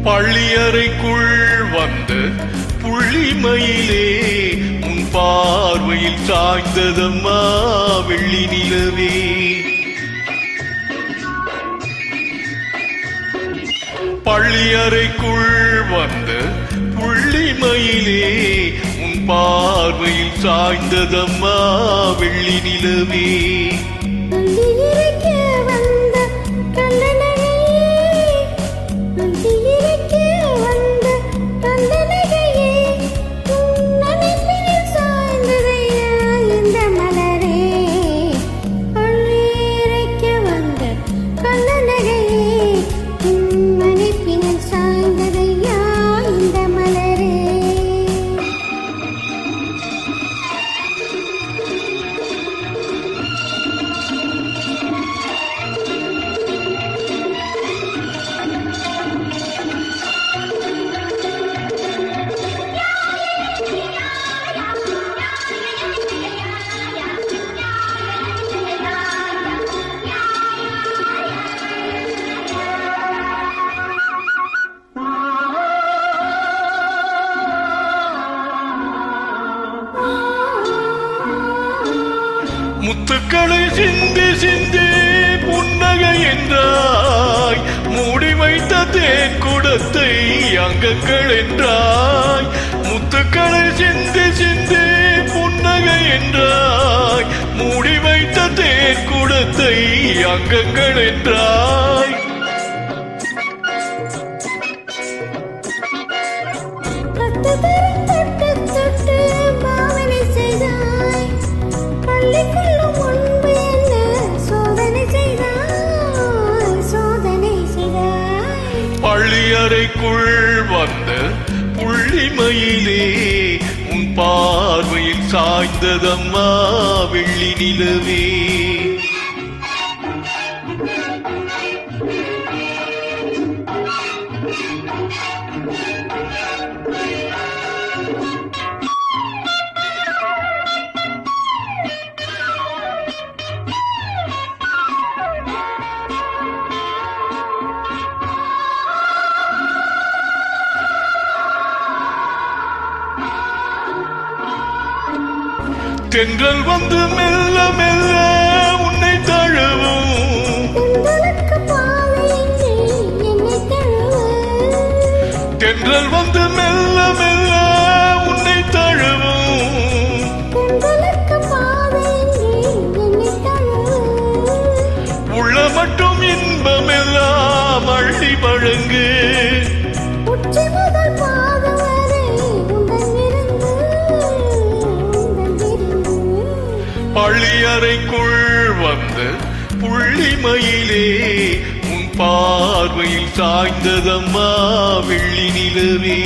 பள்ளியறைக்குள் வந்த புள்ளிமயிலே உன் பார்வையில் சாய்ந்ததம்மா வெள்ளி நிலவே. பள்ளியறைக்குள் வந்த புள்ளிமயிலே உன் பார்வையில் சாய்ந்ததம்மா வெள்ளி நிலவே. முத்துக்களை சிந்தி சிந்தி புன்னகை என்றாய், மூடி வைத்த தேன் குடத்தை அங்கங்கள் என்றாய். முத்துக்களை சிந்தி சிந்தி புன்னகை என்றாய், மூடி வைத்த தேன் குடத்தை அங்கங்கள் என்றாய். பள்ளியறைக்குள் வந்த புள்ளிமயிலே உன் பார்வையில் சாய்ந்ததம்மா வெள்ளி நிலவே. தென்றல் வந்து மெல்ல மெல்ல உன்னை தழுவும், தென்றல் வந்து மெல்ல மெல்ல உன்னை தழுவும். உள்ள மட்டும் இன்பம் எல்லாம் அள்ளி வழங்கு, பள்ளியறைக்குள் வந்த புள்ளிமயிலே உன் பார்வையில் சாய்ந்ததம்மா வெள்ளி நிலவே.